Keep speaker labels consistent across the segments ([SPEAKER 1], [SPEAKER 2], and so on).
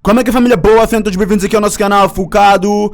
[SPEAKER 1] Como é que a família boa? Sejam todos bem-vindos aqui ao nosso canal focado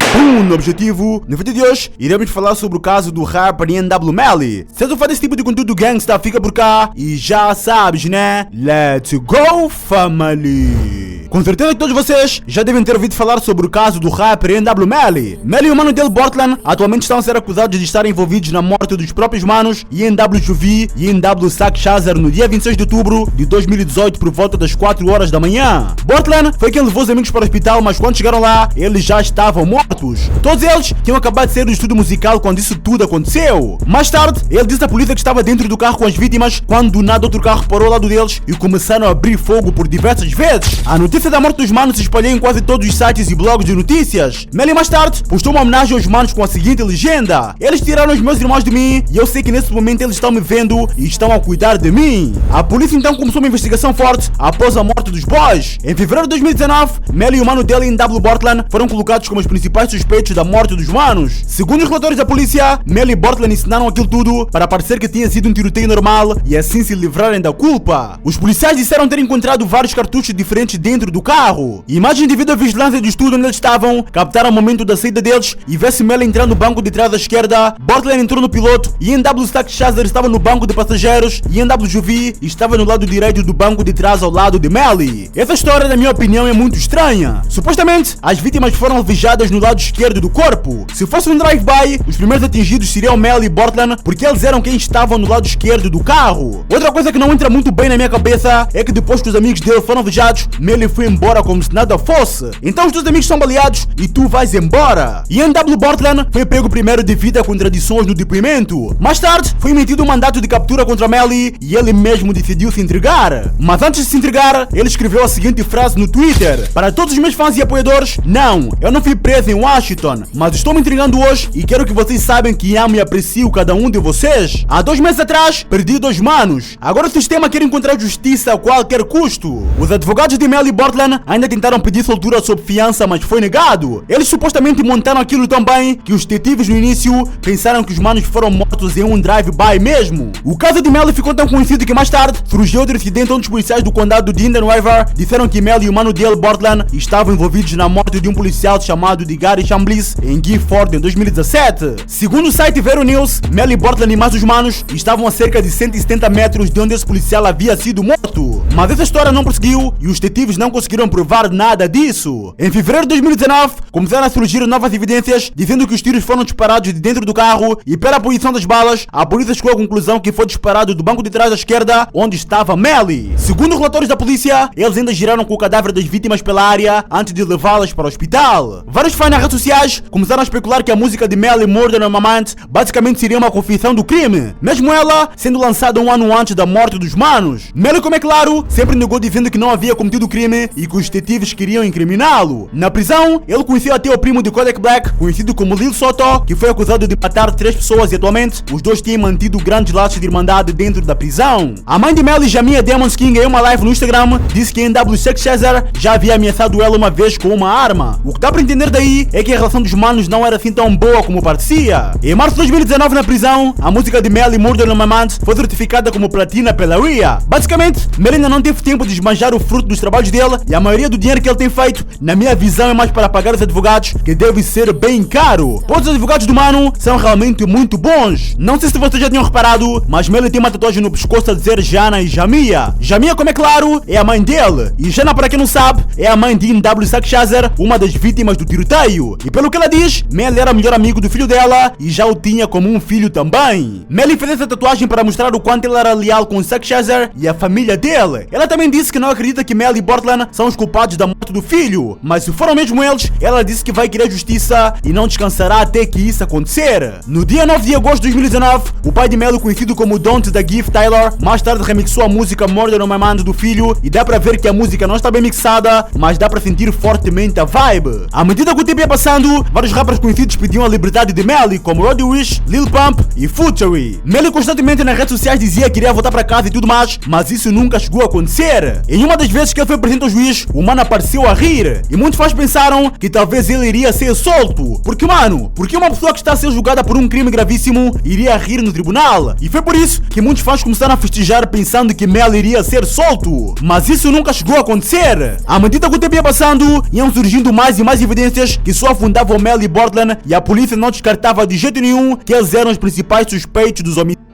[SPEAKER 1] no objetivo. No vídeo de hoje, iremos falar sobre o caso do rapper NW Melly. Se tu faz esse tipo de conteúdo gangsta, fica por cá e já sabes, né? Let's go, family! Com certeza que todos vocês já devem ter ouvido falar sobre o caso do rapper NW Melly. Melly e o mano dele, Portland, atualmente estão a ser acusados de estarem envolvidos na morte dos próprios manos NW Juvie e NW Sak Shazar no dia 26 de outubro de 2018 por volta das 4 horas da manhã. Portland foi quem levou os amigos para o hospital, mas quando chegaram lá, eles já estavam mortos. Todos eles tinham acabado de sair do estúdio musical quando isso tudo aconteceu. Mais tarde, ele disse à polícia que estava dentro do carro com as vítimas, quando do nada outro carro parou ao lado deles e começaram a abrir fogo por diversas vezes. A notícia da morte dos manos se espalhou em quase todos os sites e blogs de notícias. Melly mais tarde postou uma homenagem aos manos com a seguinte legenda: eles tiraram os meus irmãos de mim e eu sei que nesse momento eles estão me vendo e estão a cuidar de mim. A polícia então começou uma investigação forte após a morte dos boys. Em fevereiro de 2019, Melly e o mano dele NW Portland foram colocados como os principais suspeitos da morte dos manos. Segundo os relatórios da polícia, Melly e Portland ensinaram aquilo tudo para parecer que tinha sido um tiroteio normal e assim se livrarem da culpa. Os policiais disseram ter encontrado vários cartuchos diferentes dentro do carro. Imagens devido à vigilância do estúdio onde eles estavam captaram o momento da saída deles e vê-se Melly entrando no banco de trás à esquerda, Portland entrou no piloto e NW Sak Shazar estava no banco de passageiros e NW Juvie estava no lado direito do banco de trás ao lado de Melly. Essa história, na minha opinião, é muito estranha. Supostamente, as vítimas foram alvejadas no lado esquerdo do corpo. Se fosse um drive-by, os primeiros atingidos seriam Melly e Portland, porque eles eram quem estavam no lado esquerdo do carro. Outra coisa que não entra muito bem na minha cabeça é que depois que os amigos dele foram alvejados, Melly foi embora como se nada fosse. Então os teus amigos são baleados e tu vais embora. E NW Portland foi pego primeiro devido a contradições no depoimento. Mais tarde, foi emitido um mandato de captura contra Melly e ele mesmo decidiu se entregar. Mas antes de se entregar, ele escreveu a seguinte frase no Twitter: para todos os meus fãs e apoiadores, não, eu não fui preso em Washington, mas estou me entregando hoje e quero que vocês saibam que amo e aprecio cada um de vocês. Há 2 meses atrás, perdi 2 manos. Agora o sistema quer encontrar justiça a qualquer custo. Os advogados de Melly e Portland ainda tentaram pedir soltura sob fiança, mas foi negado. Eles supostamente montaram aquilo tão bem que os detetives no início pensaram que os manos foram mortos em um drive-by mesmo. O caso de Melly ficou tão conhecido que mais tarde surgiu outro incidente onde os policiais do condado de Indian River disseram que Melly e o mano dele, Portland, estavam envolvidos na morte de um policial chamado de Gary Chambliss em Gifford em 2017. Segundo o site Vero News, Melly, Portland e mais os manos estavam a cerca de 170 metros de onde esse policial havia sido morto. Mas essa história não prosseguiu e os detetives não conseguiram provar nada disso. Em fevereiro de 2019, começaram a surgir novas evidências dizendo que os tiros foram disparados de dentro do carro e pela posição das balas, a polícia chegou à conclusão que foi disparado do banco de trás à esquerda, onde estava Melly. Segundo os relatórios da polícia, eles ainda giraram com o cadáver das vítimas pela área antes de levá-las para o hospital. Vários fãs nas redes sociais começaram a especular que a música de Melly, Murder on My Mind, basicamente seria uma confissão do crime, mesmo ela sendo lançada um ano antes da morte dos manos. Melly, como é claro, sempre negou dizendo que não havia cometido o crime e que os detetives queriam incriminá-lo. Na prisão, ele conheceu até o primo de Kodak Black, conhecido como Lil Soto, que foi acusado de matar 3 pessoas e atualmente os dois têm mantido grandes laços de irmandade dentro da prisão. A mãe de Melly, Jamia Demons King, em uma live no Instagram, disse que NW Sak Shazar já havia ameaçado ela uma vez com uma arma. O que dá para entender daí é que a relação dos manos não era assim tão boa como parecia. Em março de 2019, na prisão, a música de Melly, Murder on My Mind, foi certificada como platina pela RIA. Basicamente, Melly ainda não teve tempo de esbanjar o fruto dos trabalhos dele e a maioria do dinheiro que ele tem feito, na minha visão, é mais para pagar os advogados, que deve ser bem caro. Pois os advogados do mano são realmente muito bons. Não sei se vocês já tinham reparado, mas Melly tem uma tatuagem no pescoço a dizer Jana e Jamia. Jamia, como é claro, é a mãe dele. E Jana, para quem não sabe, é a mãe de NW Sak Shazar, uma das vítimas do tiroteio. E pelo que ela diz, Melly era o melhor amigo do filho dela e já o tinha como um filho também. Melly fez essa tatuagem para mostrar o quanto ele era leal com Sak Shazar e a família dele. Ela também disse que não acredita que Melly e Portland são os culpados da morte do filho, mas se foram mesmo eles, ela disse que vai querer justiça e não descansará até que isso acontecer. No dia 9 de agosto de 2019, o pai de Melly, conhecido como Don't da Gift Taylor, mais tarde remixou a música Murder on My Mind do filho e dá pra ver que a música não está bem mixada, mas dá pra sentir fortemente a vibe. À medida que o tempo ia passando, vários rappers conhecidos pediam a liberdade de Melly, como Roddy Ricch, Lil Pump e Future. Melly constantemente nas redes sociais dizia que iria voltar para casa e tudo mais, mas isso nunca chegou a acontecer. Em uma das vezes que ele foi presente ao juiz, o mano apareceu a rir e muitos fãs pensaram que talvez ele iria ser solto. Porque, mano, porque uma pessoa que está a ser julgada por um crime gravíssimo iria rir no tribunal? E foi por isso que muitos fãs começaram a festejar pensando que Melly iria ser solto. Mas isso nunca chegou a acontecer. À medida conta que o tempo ia passando, iam surgindo mais e mais evidências que só afundavam Melly e Portland, e a polícia não descartava de jeito nenhum que eles eram os principais suspeitos dos homicídios.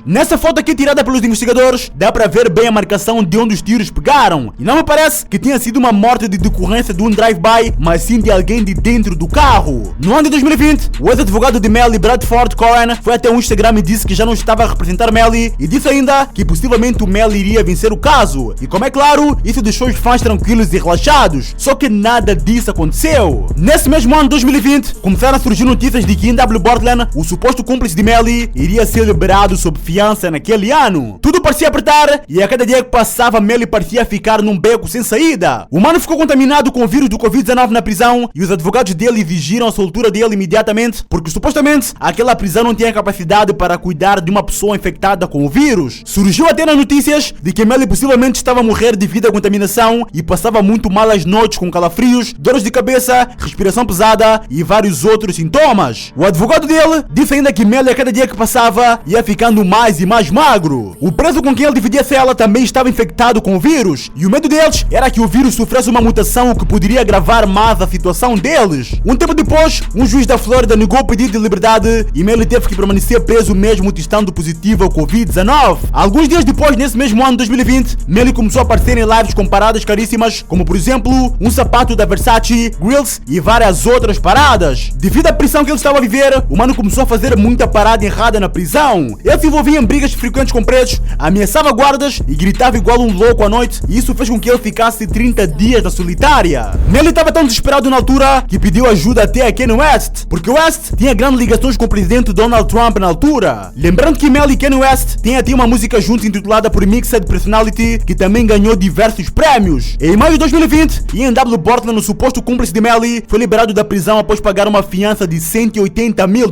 [SPEAKER 1] Nessa foto aqui tirada pelos investigadores, dá pra ver bem a marcação de onde os tiros pegaram, e não me parece que tenha sido uma morte de decorrência de um drive-by, mas sim de alguém de dentro do carro. No ano de 2020, o ex-advogado de Melly, Bradford Cohen, foi até o Instagram e disse que já não estava a representar Melly, e disse ainda que possivelmente o Melly iria vencer o caso. E como é claro, isso deixou os fãs tranquilos e relaxados, só que nada disso aconteceu. Nesse mesmo ano de 2020, começaram a surgir notícias de que em W. Portland, o suposto cúmplice de Melly iria ser liberado sob fiança naquele ano. Tudo parecia apertar, e a cada dia que passava, Melly parecia ficar num beco sem saída. O mano ficou contaminado com o vírus do Covid-19 na prisão, e os advogados dele exigiram a soltura dele imediatamente, porque supostamente aquela prisão não tinha capacidade para cuidar de uma pessoa infectada com o vírus. Surgiu até nas notícias de que Melly possivelmente estava a morrer devido à contaminação e passava muito mal as noites com calafrios, dores de cabeça, respiração pesada e vários outros sintomas. O advogado dele disse ainda que Melly a cada dia que passava ia ficando mais e mais magro. O preso com quem ele dividia a cela também estava infectado com o vírus, e o medo deles era que o vírus sofresse uma mutação que poderia agravar mais a situação deles. Um tempo depois, um juiz da Flórida negou o pedido de liberdade e Melly teve que permanecer preso mesmo testando positivo ao Covid-19. Alguns dias depois, nesse mesmo ano de 2020, Melly começou a aparecer em lives com paradas caríssimas, como por exemplo, um sapato da Versace, grills e várias outras paradas. Devido à pressão que ele estava a viver, o mano começou a fazer muita parada errada na prisão. Ele se envolvia em brigas frequentes com presos, ameaçava guardas e gritava igual um louco à noite, e isso fez com que ele ficasse 30 dias na solitária. Melly estava tão desesperado na altura que pediu ajuda até a Kanye West, porque West tinha grandes ligações com o presidente Donald Trump na altura. Lembrando que Melly e Kanye West têm até uma música juntos intitulada por Mixed Personality, que também ganhou diversos prémios. Em maio de 2020, Ian W. Portland, o suposto cúmplice de Melly, foi liberado da prisão após pagar uma fiança de $180 mil.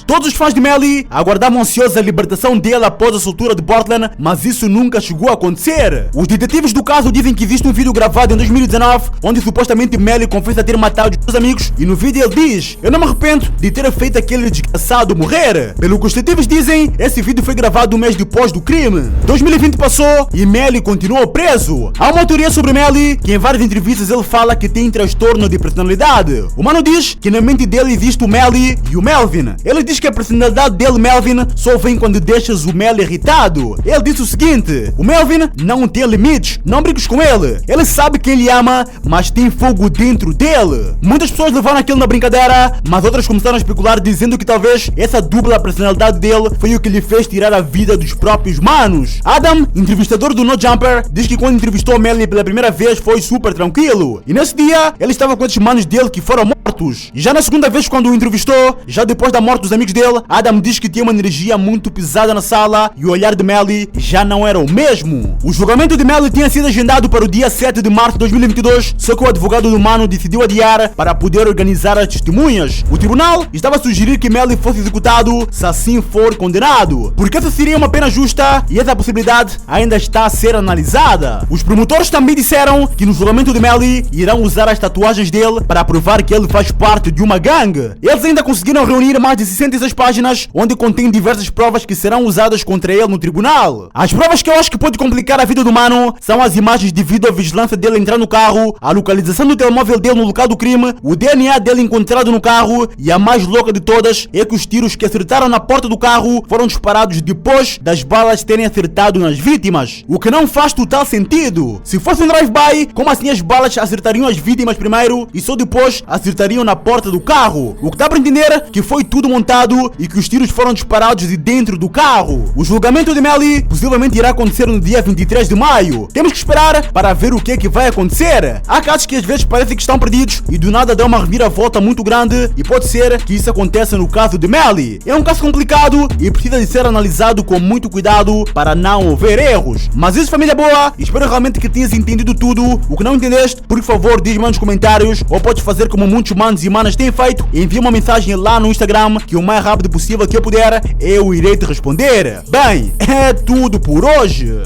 [SPEAKER 1] Todos os fãs de Melly aguardavam ansiosos a libertação dele após a soltura de Portland, mas isso nunca chegou a acontecer. Os detetives do caso dizem que existe um vídeo gravado em 2019, onde supostamente Melly confessa ter matado os seus amigos, e no vídeo ele diz: "Eu não me arrependo de ter feito aquele desgraçado morrer." Pelo que os detetives dizem, esse vídeo foi gravado um mês depois do crime. 2020 passou e Melly continuou preso. Há uma teoria sobre Melly, que em várias entrevistas ele fala que tem transtorno de personalidade. O mano diz que na mente dele existe o Melly e o Melvin. Ele diz que a personalidade dele, Melvin, só vem quando deixas o Melly irritado. Ele disse o seguinte: "O Melvin não tem limites, não brinques com ele. Ele sabe que ele ama, mas tem fogo dentro dele." Muitas pessoas levaram aquilo na brincadeira, mas outras começaram a especular dizendo que talvez essa dupla personalidade dele foi o que lhe fez tirar a vida dos próprios manos. Adam, entrevistador do No Jumper, diz que quando entrevistou Melly pela primeira vez foi super tranquilo, e nesse dia ele estava com esses manos dele que foram mortos. E já na segunda vez quando o entrevistou, já depois da morte dos amigos dele, Adam diz que tinha uma energia muito pesada na sala e o olhar de Melly já não era o mesmo. O julgamento de Melly tinha sido agendado para o dia 7 de março de 2022, só que o advogado do mano decidiu adiar para poder organizar as testemunhas. O tribunal estava a sugerir que Melly fosse executado se assim for condenado, porque essa seria uma pena justa e essa possibilidade ainda está a ser analisada. Os promotores também disseram que no julgamento de Melly irão usar as tatuagens dele para provar que ele faz parte de uma gangue. Eles ainda conseguiram reunir mais de 66 páginas, onde contém diversas provas que serão usadas contra ele no tribunal. As provas que eu acho que pode complicar a vida do mano são as imagens devido à vigilância dele entrar no carro, a localização do telemóvel dele no local do crime, o DNA dele encontrado no carro, e a mais louca de todas é que os tiros que acertaram na porta do carro foram disparados depois das balas terem acertado nas vítimas, o que não faz total sentido. Se fosse um drive-by, como assim as balas acertariam as vítimas primeiro e só depois acertariam na porta do carro? O que dá para entender que foi tudo montado e que os tiros foram disparados de dentro do carro. O julgamento de Melly possivelmente irá acontecer no dia 23 de maio. Temos que esperar para ver o que é que vai acontecer. Há casos que às vezes parecem que estão perdidos e do nada dá uma reviravolta muito grande, e pode ser que isso aconteça no caso de Melly. É um caso complicado e precisa de ser analisado com muito cuidado para não haver erros. Mas isso, família boa, espero realmente que tenhas entendido tudo. O que não entendeste, por favor, diz-me nos comentários, ou podes fazer como muitos manos e manas têm feito, e envia uma mensagem lá no Instagram, que o mais rápido possível que eu puder, eu irei te responder. Bem, é tudo por hoje.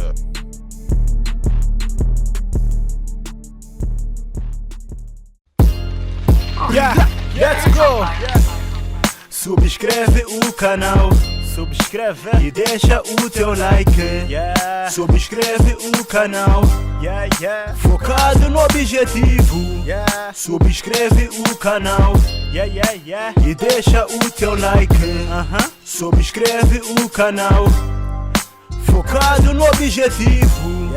[SPEAKER 1] Yeah, let's go. Subscreve o canal,
[SPEAKER 2] subscreve
[SPEAKER 1] e deixa o teu like. Subscreve o canal, focado no objetivo. Subscreve o canal e deixa o teu like. Subscreve o canal, focado no objetivo.